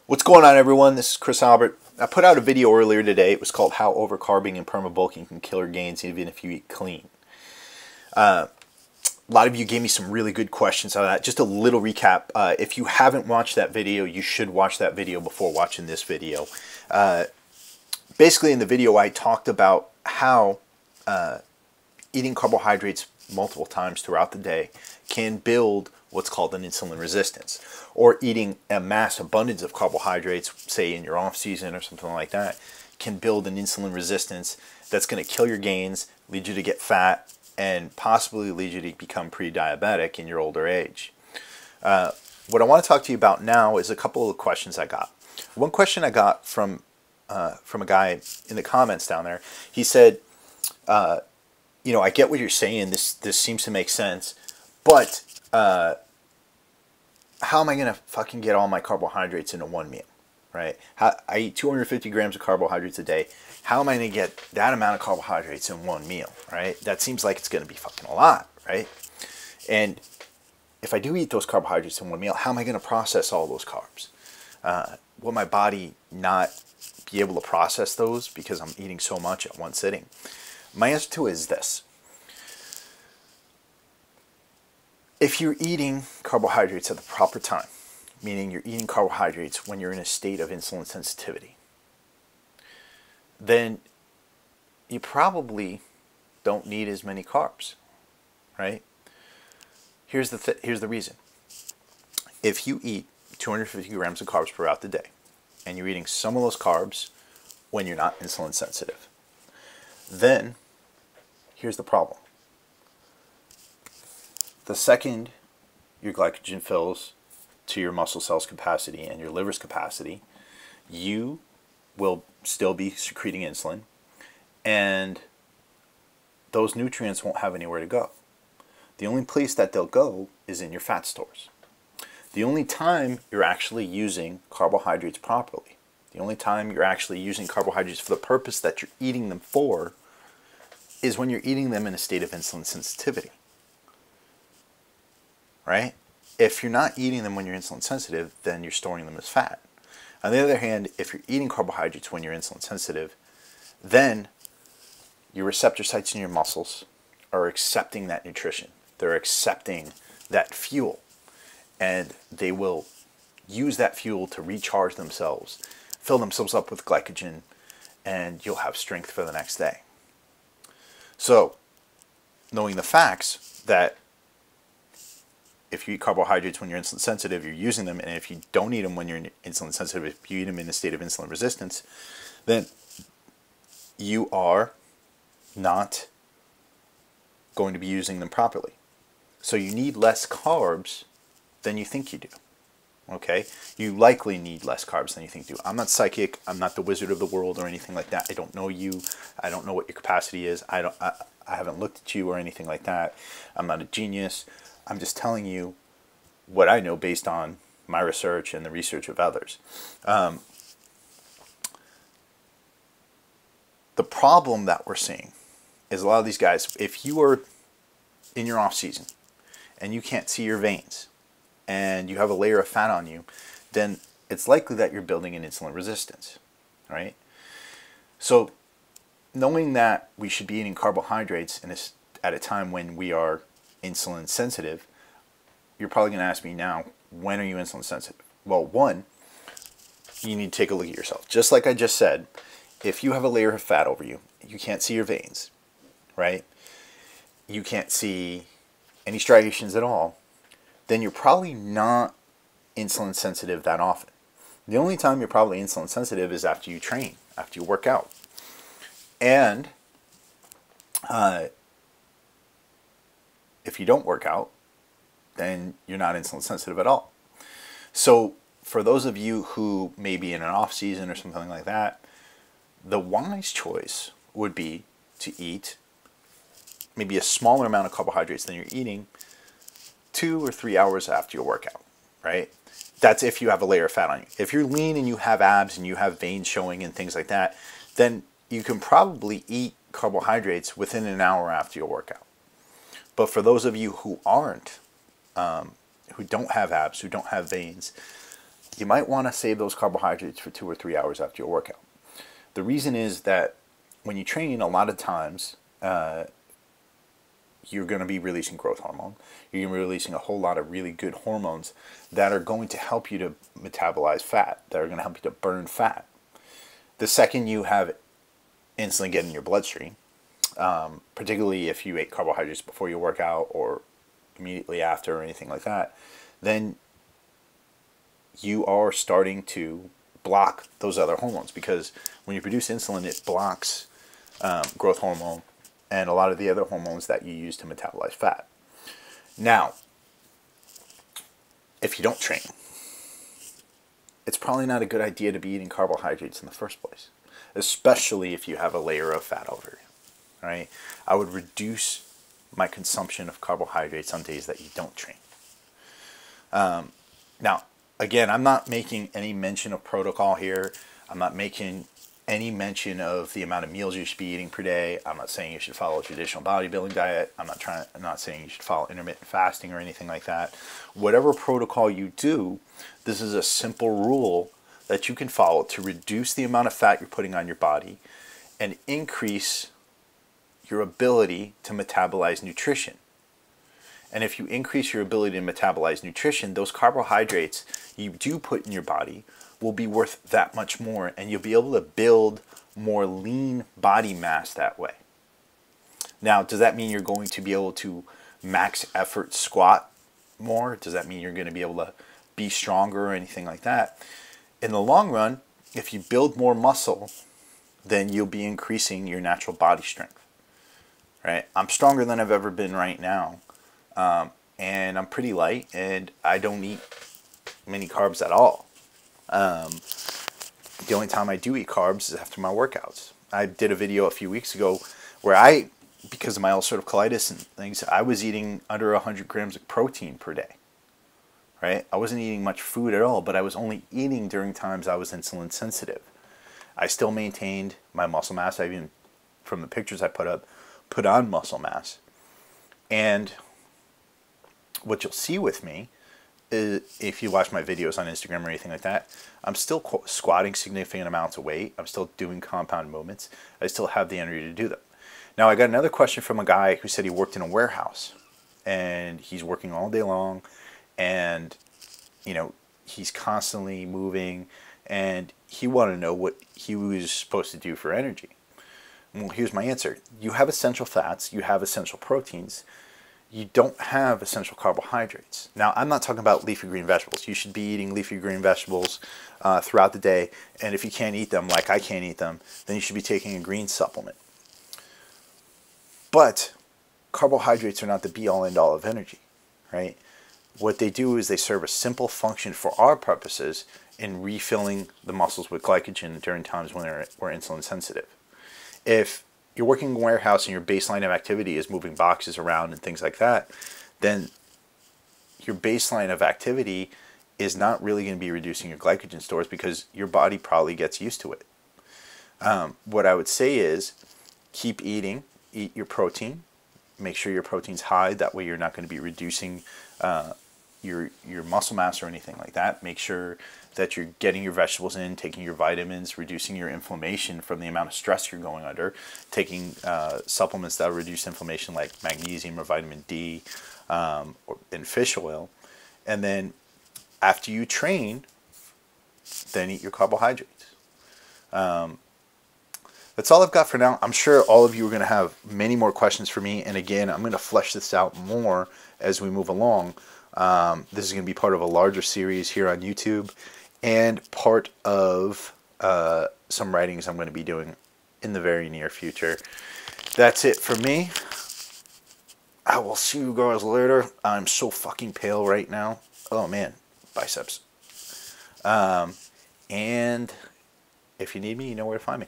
What's going on, everyone? This is Chris Albert. I put out a video earlier today. It was called How Overcarbing and Permabulking Can Kill Your Gains Even If You Eat Clean. A lot of you gave me some really good questions on that. Just a little recap. If you haven't watched that video, you should watch that video before watching this video. Basically, in the video, I talked about how eating carbohydrates multiple times throughout the day can build what's called an insulin resistance, or eating a mass abundance of carbohydrates, say in your off season or something like that, can build an insulin resistance that's going to kill your gains, lead you to get fat, and possibly lead you to become pre-diabetic in your older age. What I want to talk to you about now is a couple of questions I got. One question I got from a guy in the comments down there. He said, you know, I get what you're saying. This seems to make sense, but how am I going to fucking get all my carbohydrates into one meal, right? I eat 250 grams of carbohydrates a day. How am I going to get that amount of carbohydrates in one meal, right? That seems like it's going to be fucking a lot, right? And if I do eat those carbohydrates in one meal, how am I going to process all those carbs? Will my body not be able to process those because I'm eating so much at one sitting? My answer to it is this. If you're eating carbohydrates at the proper time, meaning you're eating carbohydrates when you're in a state of insulin sensitivity, then you probably don't need as many carbs, right? Here's the reason. If you eat 250 grams of carbs throughout the day, and you're eating some of those carbs when you're not insulin sensitive, then here's the problem. The second your glycogen fills to your muscle cells capacity and your liver's capacity, you will still be secreting insulin, and those nutrients won't have anywhere to go. The only place that they'll go is in your fat stores. The only time you're actually using carbohydrates properly, the only time you're actually using carbohydrates for the purpose that you're eating them for, is when you're eating them in a state of insulin sensitivity. Right? If you're not eating them when you're insulin sensitive, then you're storing them as fat. On the other hand, if you're eating carbohydrates when you're insulin sensitive, then your receptor sites in your muscles are accepting that nutrition. They're accepting that fuel, and they will use that fuel to recharge themselves, fill themselves up with glycogen, and you'll have strength for the next day. So, knowing the facts that if you eat carbohydrates when you're insulin sensitive, you're using them, and if you don't eat them when you're insulin sensitive, if you eat them in a state of insulin resistance, then you are not going to be using them properly. So you need less carbs than you think you do. Okay? You likely need less carbs than you think you do. I'm not psychic. I'm not the wizard of the world or anything like that. I don't know you. I don't know what your capacity is. I haven't looked at you or anything like that. I'm not a genius. I'm just telling you what I know based on my research and the research of others. The problem that we're seeing is a lot of these guys, if you are in your off season and you can't see your veins and you have a layer of fat on you, then it's likely that you're building an insulin resistance, right? So knowing that we should be eating carbohydrates at a time when we are insulin sensitive, you're probably going to ask me now, when are you insulin sensitive? Well, one, you need to take a look at yourself. Just like I just said, if you have a layer of fat over you, you can't see your veins, right? You can't see any striations at all, then you're probably not insulin sensitive that often. The only time you're probably insulin sensitive is after you train, after you work out. And if you don't work out, then you're not insulin sensitive at all. So for those of you who may be in an off season or something like that, the wise choice would be to eat maybe a smaller amount of carbohydrates than you're eating 2 or 3 hours after your workout, right? That's if you have a layer of fat on you. If you're lean and you have abs and you have veins showing and things like that, then you can probably eat carbohydrates within an hour after your workout. But for those of you who aren't, who don't have abs, who don't have veins, you might want to save those carbohydrates for 2 or 3 hours after your workout. The reason is that when you train, a lot of times you're going to be releasing growth hormone. You're going to be releasing a whole lot of really good hormones that are going to help you to metabolize fat, that are going to help you to burn fat. The second you have insulin get in your bloodstream, particularly if you ate carbohydrates before your workout or immediately after or anything like that, then you are starting to block those other hormones, because when you produce insulin, it blocks growth hormone and a lot of the other hormones that you use to metabolize fat. Now, if you don't train, it's probably not a good idea to be eating carbohydrates in the first place, especially if you have a layer of fat over you, right? I would reduce my consumption of carbohydrates on days that you don't train. Now, again, I'm not making any mention of protocol here. I'm not making any mention of the amount of meals you should be eating per day. I'm not saying you should follow a traditional bodybuilding diet. I'm not saying you should follow intermittent fasting or anything like that. Whatever protocol you do, this is a simple rule that you can follow to reduce the amount of fat you're putting on your body and increase your ability to metabolize nutrition. And if you increase your ability to metabolize nutrition, those carbohydrates you do put in your body will be worth that much more, and you'll be able to build more lean body mass that way. Now, does that mean you're going to be able to max effort squat more? Does that mean you're going to be able to be stronger or anything like that? In the long run, if you build more muscle, then you'll be increasing your natural body strength, right? I'm stronger than I've ever been right now, and I'm pretty light, and I don't eat many carbs at all. The only time I do eat carbs is after my workouts. I did a video a few weeks ago where because of my ulcerative colitis and things, I was eating under 100 grams of protein per day, right? I wasn't eating much food at all, but I was only eating during times I was insulin sensitive. I still maintained my muscle mass. I even, from the pictures I put up, put on muscle mass. And what you'll see with me, if you watch my videos on Instagram or anything like that, I'm still squatting significant amounts of weight. I'm still doing compound movements. I still have the energy to do them. Now, I got another question from a guy who said he worked in a warehouse, and he's working all day long, and he's constantly moving, and he wanted to know what he was supposed to do for energy. Well, here's my answer. You have essential fats, you have essential proteins. You don't have essential carbohydrates. Now, I'm not talking about leafy green vegetables. You should be eating leafy green vegetables throughout the day. And if you can't eat them, like I can't eat them, then you should be taking a green supplement. But carbohydrates are not the be-all, end-all of energy, right? What they do is they serve a simple function for our purposes in refilling the muscles with glycogen during times when we're insulin sensitive. If you're working in a warehouse and your baseline of activity is moving boxes around and things like that, then your baseline of activity is not really going to be reducing your glycogen stores, because your body probably gets used to it. What I would say is keep eating, eat your protein, make sure your protein's high. That way you're not going to be reducing your muscle mass or anything like that. Make sure that you're getting your vegetables in, taking your vitamins, reducing your inflammation from the amount of stress you're going under, taking supplements that will reduce inflammation like magnesium or vitamin D and fish oil. And then after you train, then eat your carbohydrates. That's all I've got for now. I'm sure all of you are going to have many more questions for me. And again, I'm going to flesh this out more as we move along. This is going to be part of a larger series here on YouTube, and part of some writings I'm going to be doing in the very near future. That's it for me. I will see you guys later. I'm so fucking pale right now. Oh man, biceps. And if you need me, you know where to find me.